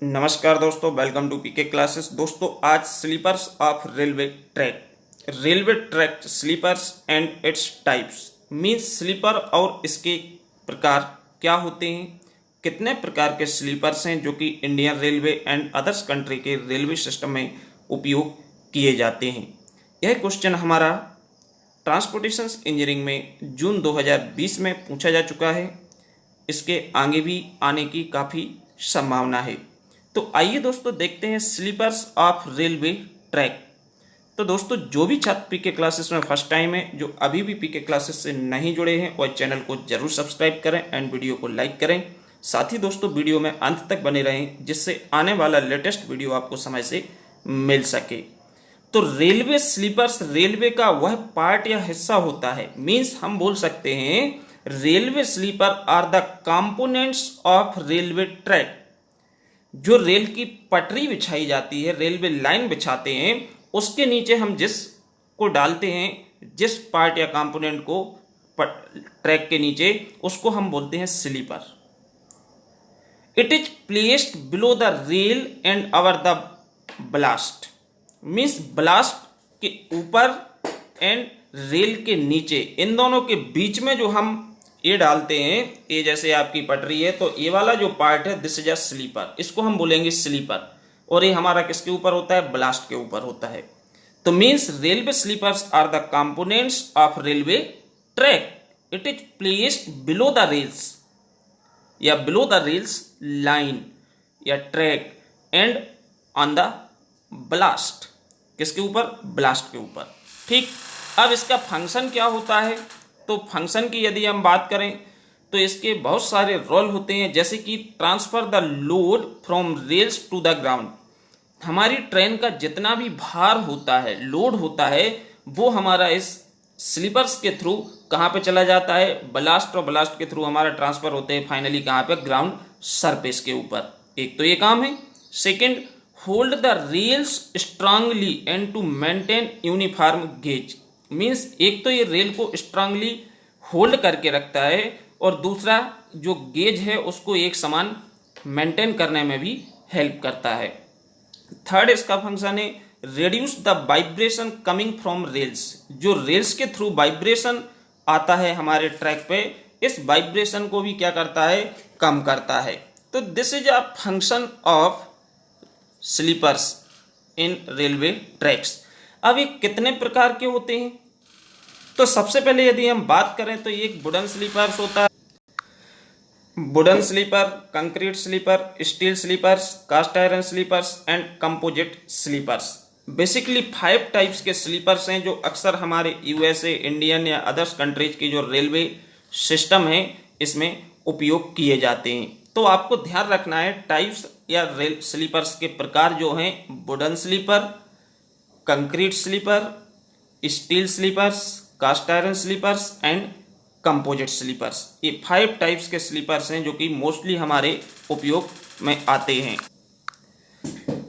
नमस्कार दोस्तों, welcome to PK classes. दोस्तों, आज sleepers of railway track sleepers and its types means sleeper और इसके प्रकार क्या होते हैं। कितने प्रकार के स्लीपर्स हैं जो कि Indian railway and others country के रेलवे सिस्टम में उपयोग किए जाते हैं। यह क्वेश्चन हमारा ट्रांसपोर्टेशन इंजीनियरिंग में जून 2020 में पूछा जा चुका है। इसके आगे भी आने की काफ़ी संभावना है। तो आइए दोस्तों देखते हैं स्लीपर्स ऑफ रेलवे ट्रैक। तो दोस्तों, जो भी छात्र पीके क्लासेस में फर्स्ट टाइम है, जो अभी भी पीके क्लासेस से नहीं जुड़े हैं, वह चैनल को जरूर सब्सक्राइब करें एंड वीडियो को लाइक करें। साथ ही दोस्तों, वीडियो में अंत तक बने रहें जिससे आने वाला लेटेस्ट वीडियो आपको समय से मिल सके। तो रेलवे स्लीपर्स रेलवे का वह पार्ट या हिस्सा होता है। मीन्स हम बोल सकते हैं railway sleeper are the components of railway track. जो रेल की पटरी बिछाई जाती है, रेलवे लाइन बिछाते हैं, उसके नीचे हम जिस को डालते हैं, जिस पार्ट या कंपोनेंट को ट्रैक के नीचे, उसको हम बोलते हैं sleeper. It is placed below the rail and over the ballast. Means ballast के ऊपर एंड रेल के नीचे, इन दोनों के बीच में जो हम ये डालते हैं, ये जैसे आपकी पटरी है तो ये वाला जो पार्ट है दिस इज अ स्लीपर, इसको हम बोलेंगे स्लीपर। और ये हमारा किसके ऊपर होता है? ब्लास्ट के ऊपर होता है। तो means railway sleepers are the components of railway track. It is placed below the rails या बिलो द रेल्स लाइन या track and on the ballast. किसके ऊपर? ब्लास्ट के ऊपर। ठीक, अब इसका फंक्शन क्या होता है? तो फंक्शन की यदि हम बात करें तो इसके बहुत सारे रोल होते हैं, जैसे कि transfer the load from rails to the ground. हमारी ट्रेन का जितना भी भार होता है, लोड होता है, वो हमारा इस स्लीपर्स के थ्रू कहाँ पे चला जाता है? ब्लास्ट, और ब्लास्ट के थ्रू हमारा ट्रांसफर होते हैं फाइनली कहाँ पे? ग्राउंड सरफेस के ऊपर। एक तो ये काम है। Second, hold the rails strongly and to maintain uniform gauge. Means एक तो ये रेल को स्ट्रांगली होल्ड करके रखता है, और दूसरा जो गेज है उसको एक समान मेंटेन करने में भी हेल्प करता है। थर्ड इसका फंक्शन है reduce the vibration coming from rails. जो रेल्स के थ्रू वाइब्रेशन आता है हमारे ट्रैक पे, इस वाइब्रेशन को भी क्या करता है? कम करता है। तो this is a function of sleepers in railway tracks. अब ये कितने प्रकार के होते हैं? तो सबसे पहले यदि हम बात करें तो एक वुडन स्लीपर्स होता है, wooden sleeper, concrete sleeper, steel sleepers, cast iron sleepers and composite sleepers. Basically 5 types के स्लीपर्स हैं जो अक्सर हमारे यूएसए, इंडियन या अदर्स कंट्रीज की जो रेलवे सिस्टम है इसमें उपयोग किए जाते हैं। तो आपको ध्यान रखना है टाइप्स या रेल स्लीपर्स के प्रकार जो हैं, wooden sleeper, concrete sleeper, steel sleepers, cast iron sleepers and composite sleepers. ये 5 टाइप्स के स्लीपर्स हैं जो कि मोस्टली हमारे उपयोग में आते हैं।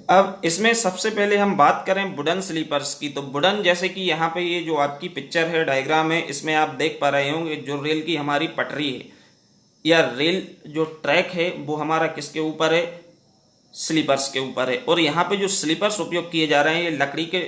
अब इसमें सबसे पहले हम बात करें वुडन स्लीपर्स की। तो वुडन, जैसे कि यहाँ पे ये जो आपकी पिक्चर है, डायग्राम है, इसमें आप देख पा रहे होंगे जो रेल की हमारी पटरी है या रेल जो ट्रैक है वो हमारा किसके ऊपर है? स्लीपर्स के ऊपर है। और यहाँ पे जो स्लीपर्स उपयोग किए जा रहे हैं ये लकड़ी के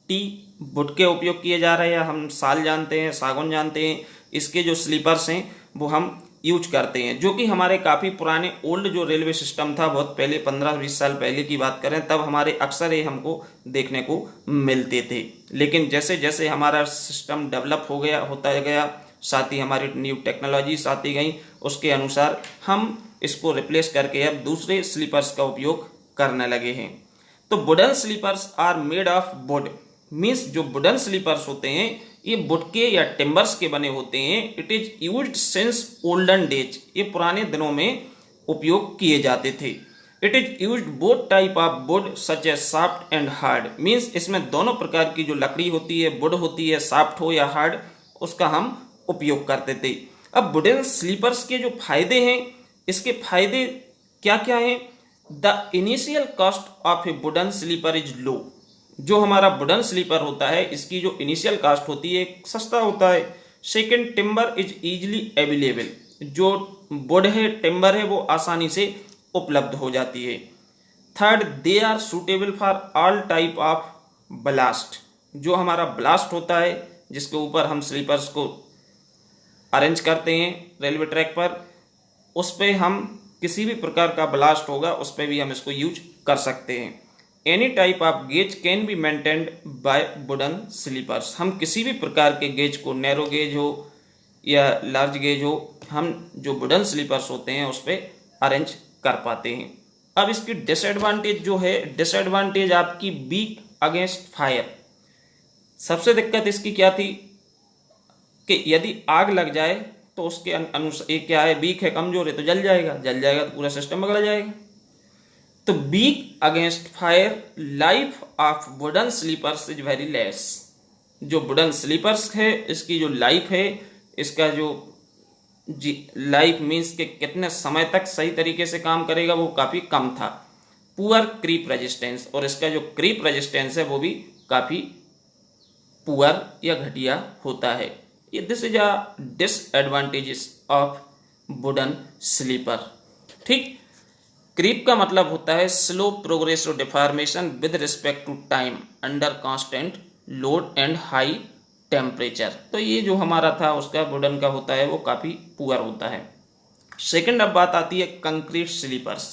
टी वुड के उपयोग किए जा रहे हैं। हम साल जानते हैं, सागौन जानते हैं, इसके जो स्लीपर्स हैं वो हम यूज करते हैं, जो कि हमारे काफ़ी पुराने ओल्ड जो रेलवे सिस्टम था, बहुत पहले 15-20 साल पहले की बात करें, तब हमारे अक्सर ये हमको देखने को मिलते थे। लेकिन जैसे जैसे हमारा सिस्टम डेवलप होता गया, साथ ही हमारी न्यू टेक्नोलॉजीज आती गई, उसके अनुसार हम इसको रिप्लेस करके अब दूसरे स्लीपर्स का उपयोग करने लगे हैं। तो wooden sleepers are made of wood. Means जो वुडन स्लीपर्स होते हैं ये वुड के या टिम्बर्स के बने होते हैं। It is used since olden days. ये पुराने दिनों में उपयोग किए जाते थे। It is used both type of wood such as soft and hard. Means इसमें दोनों प्रकार की जो लकड़ी होती है, वुड होती है, सॉफ्ट हो या हार्ड, उसका हम उपयोग करते थे। अब वुडन स्लीपर्स के जो फायदे हैं, इसके फायदे क्या क्या हैं? The initial cost of a wooden sleeper is low. जो हमारा वुडन स्लीपर होता है इसकी जो इनिशियल कॉस्ट होती है सस्ता होता है। Second, timber is easily available. जो वुड है, टिम्बर है, वो आसानी से उपलब्ध हो जाती है। Third, they are suitable for all type of ballast. जो हमारा ब्लास्ट होता है जिसके ऊपर हम स्लीपर्स को अरेंज करते हैं रेलवे ट्रैक पर, उस पर हम किसी भी प्रकार का ब्लास्ट होगा उस पर भी हम इसको यूज कर सकते हैं। Any type of gauge can be maintained by wooden sleepers. हम किसी भी प्रकार के गेज को, नैरो गेज हो या लार्ज गेज हो, हम जो वुडन स्लीपर्स होते हैं उस पर अरेंज कर पाते हैं। अब इसकी डिसएडवांटेज जो है, डिसएडवांटेज आपकी वीक अगेंस्ट फायर। सबसे दिक्कत इसकी क्या थी कि यदि आग लग जाए तो उसके अनुसार ये क्या है, वीक है, कमजोर है तो जल जाएगा, जल जाएगा तो पूरा सिस्टम बिगड़ जाएगा। तो weak against fire, life of wooden sleepers is very less. जो वुडन स्लीपर्स है इसकी जो लाइफ है, इसका जो लाइफ मीन्स के कितने समय तक सही तरीके से काम करेगा वो काफी कम था। पुअर क्रीप रेजिस्टेंस, और इसका जो क्रीप रेजिस्टेंस है वो भी काफी पुअर या घटिया होता है। ये this is a disadvantages of wooden sleeper. ठीक, क्रीप का मतलब होता है स्लो प्रोग्रेस और deformation with respect to time under constant load and high temperature. तो ये जो हमारा था उसका वुडन का होता है वो काफी पुअर होता है। सेकंड, अब बात आती है कंक्रीट स्लीपर्स।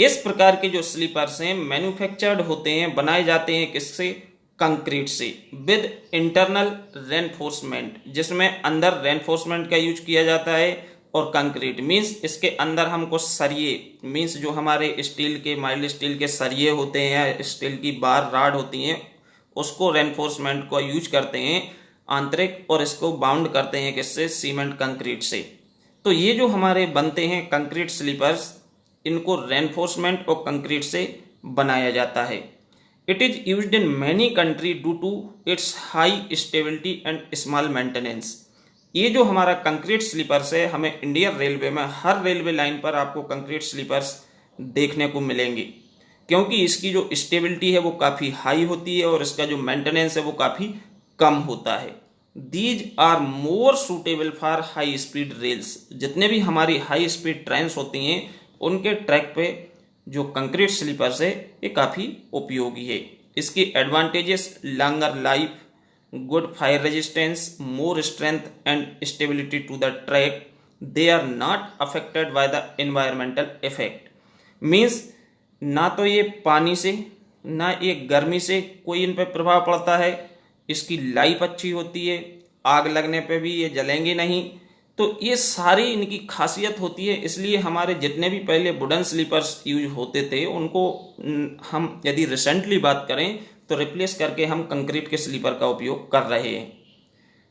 इस प्रकार के जो स्लीपर्स हैं मैन्युफैक्चर्ड होते हैं, बनाए जाते हैं किससे, कंक्रीट से, विद इंटरनल रेनफोर्समेंट, जिसमें अंदर रेनफोर्समेंट का यूज किया जाता है। और कंक्रीट मीन्स इसके अंदर हमको सरिये, मीन्स जो हमारे स्टील के, माइल्ड स्टील के सरिये होते हैं, स्टील की बार राड होती हैं, उसको रेनफोर्समेंट को यूज करते हैं आंतरिक, और इसको बाउंड करते हैं किससे, सीमेंट कंक्रीट से। तो ये जो हमारे बनते हैं कंक्रीट स्लीपर्स, इनको रेनफोर्समेंट और कंक्रीट से बनाया जाता है। It is used in many country due to its high stability and small maintenance. ये जो हमारा कंक्रीट स्लीपर्स है, हमें इंडियन रेलवे में हर रेलवे लाइन पर आपको कंक्रीट स्लीपर्स देखने को मिलेंगे, क्योंकि इसकी जो स्टेबिलिटी है वो काफ़ी हाई होती है और इसका जो मेंटेनेंस है वो काफ़ी कम होता है। These are more suitable for high speed rails. जितने भी हमारी हाई स्पीड ट्रेन्स होती हैं उनके ट्रैक पे जो कंक्रीट स्लीपर्स है ये काफ़ी उपयोगी है। इसकी advantages, longer life, good fire resistance, more strength and stability to the track, they are not affected by the environmental effect। means ना तो ये पानी से ना ये गर्मी से कोई इन पर प्रभाव पड़ता है, इसकी लाइफ अच्छी होती है, आग लगने पे भी ये जलेंगे नहीं। तो ये सारी इनकी खासियत होती है, इसलिए हमारे जितने भी पहले वुडन स्लीपर्स यूज होते थे उनको हम यदि रिसेंटली बात करें तो रिप्लेस करके हम कंक्रीट के स्लीपर का उपयोग कर रहे हैं।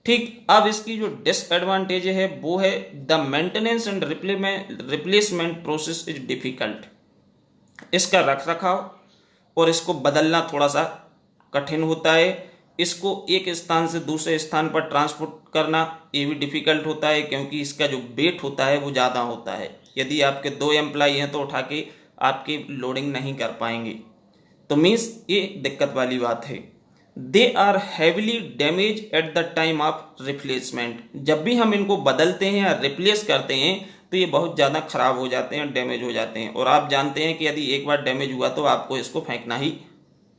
ठीक, अब इसकी जो डिसएडवांटेज है वो है the maintenance and replacement process is difficult. इसका रख रखाव और इसको बदलना थोड़ा सा कठिन होता है। इसको एक स्थान से दूसरे स्थान पर ट्रांसपोर्ट करना ये भी डिफिकल्ट होता है, क्योंकि इसका जो वेट होता है वो ज़्यादा होता है। यदि आपके 2 एम्प्लॉय हैं तो उठा के आपकी लोडिंग नहीं कर पाएंगे, तो मीन्स ये दिक्कत वाली बात है। They are heavily damage at the time of replacement. जब भी हम इनको बदलते हैं या रिप्लेस करते हैं तो ये बहुत ज़्यादा खराब हो जाते हैं, डैमेज हो जाते हैं, और आप जानते हैं कि यदि एक बार डैमेज हुआ तो आपको इसको फेंकना ही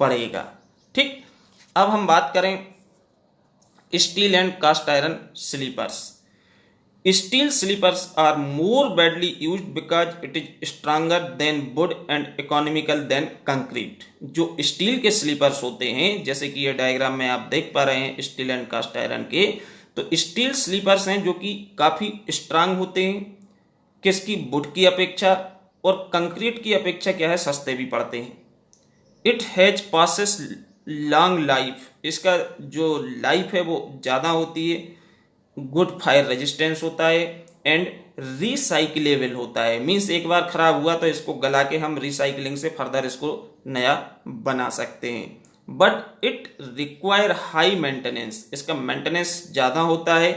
पड़ेगा। ठीक, अब हम बात करें steel and cast iron sleepers. Steel sleepers are more badly used because it is stronger than wood and economical than concrete. जो स्टील के स्लीपर्स होते हैं, जैसे कि ये डायग्राम में आप देख पा रहे हैं स्टील एंड कास्ट आयरन के, तो स्टील स्लीपर्स हैं जो कि काफ़ी स्ट्रांग होते हैं किसकी, वुड की अपेक्षा, और कंक्रीट की अपेक्षा क्या है, सस्ते भी पड़ते हैं। It has passes long life, इसका जो लाइफ है वो ज़्यादा होती है, गुड फायर रेजिस्टेंस होता है, एंड रिसाइकिलेबल होता है। मीन्स एक बार खराब हुआ तो इसको गला के हम रिसाइकलिंग से फर्दर इसको नया बना सकते हैं। But it require high maintenance, इसका मेंटेनेंस ज़्यादा होता है।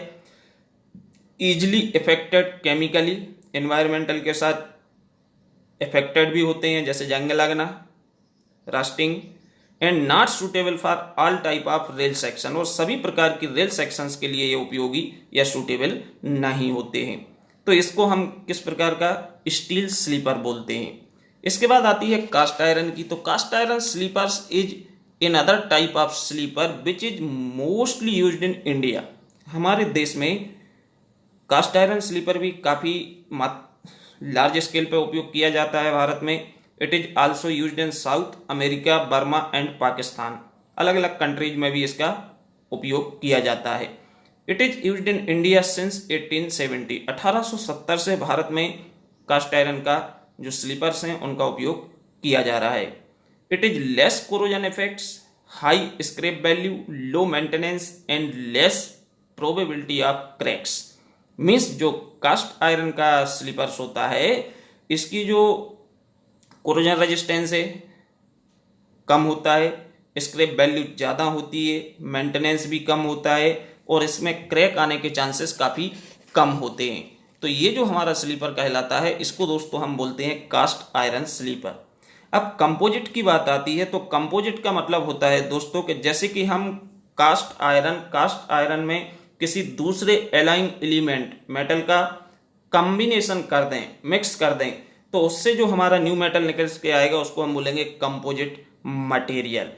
ईजिली इफेक्टेड केमिकली, एनवायरमेंटल के साथ इफेक्टेड भी होते हैं, जैसे जंग लगना, rusting, and not suitable for all type of rail section, और सभी प्रकार की रेल सेक्शंस के लिए ये उपयोगी या सूटेबल नहीं होते हैं। तो इसको हम किस प्रकार का स्टील स्लीपर बोलते हैं। इसके बाद आती है कास्ट आयरन की। तो cast iron sleepers is another type of sleeper which is mostly used in India। हमारे देश में कास्ट आयरन स्लीपर भी काफ़ी लार्ज स्केल पे उपयोग किया जाता है भारत में। It is also used in south America, Burma and Pakistan. अलग अलग कंट्रीज में भी इसका उपयोग किया जाता है। It is used in India since 1870। 1870 से भारत में कास्ट आयरन का जो स्लीपर्स हैं उनका उपयोग किया जा रहा है। It is less corrosion effects, high scrap value, low maintenance and less probability of cracks. Means जो कास्ट आयरन का स्लीपर्स होता है इसकी जो कोरोजन रेजिस्टेंस है कम होता है, स्क्रैप वैल्यू ज़्यादा होती है, मेंटेनेंस भी कम होता है और इसमें क्रैक आने के चांसेस काफ़ी कम होते हैं। तो ये जो हमारा स्लीपर कहलाता है इसको दोस्तों हम बोलते हैं कास्ट आयरन स्लीपर। अब कंपोजिट की बात आती है तो कंपोजिट का मतलब होता है दोस्तों कि जैसे कि हम कास्ट आयरन में किसी दूसरे एलाइंग एलिमेंट मेटल का कॉम्बिनेशन कर दें, मिक्स कर दें, तो उससे जो हमारा न्यू मेटल निकल के आएगा उसको हम बोलेंगे कंपोजिट मटेरियल।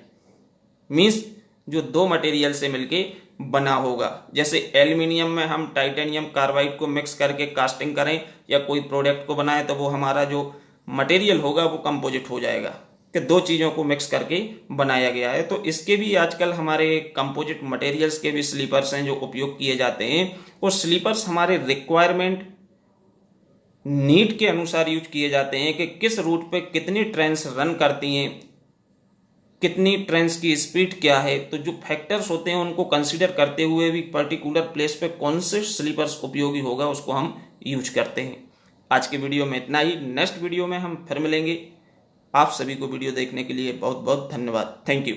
मीन्स जो दो मटेरियल से मिलके बना होगा। जैसे एल्यूमिनियम में हम टाइटेनियम कार्बाइड को मिक्स करके कास्टिंग करें या कोई प्रोडक्ट को बनाएं तो वो हमारा जो मटेरियल होगा वो कंपोजिट हो जाएगा कि दो चीज़ों को मिक्स करके बनाया गया है। तो इसके भी आजकल हमारे कंपोजिट मटेरियल्स के भी स्लीपर्स हैं जो उपयोग किए जाते हैं और स्लीपर्स हमारे रिक्वायरमेंट नीड के अनुसार यूज किए जाते हैं कि किस रूट पे कितनी ट्रेन्स रन करती हैं, कितनी ट्रेन्स की स्पीड क्या है। तो जो फैक्टर्स होते हैं उनको कंसिडर करते हुए भी पर्टिकुलर प्लेस पे कौन से स्लीपर्स उपयोगी होगा उसको हम यूज करते हैं। आज के वीडियो में इतना ही। नेक्स्ट वीडियो में हम फिर मिलेंगे। आप सभी को वीडियो देखने के लिए बहुत बहुत धन्यवाद। Thank you.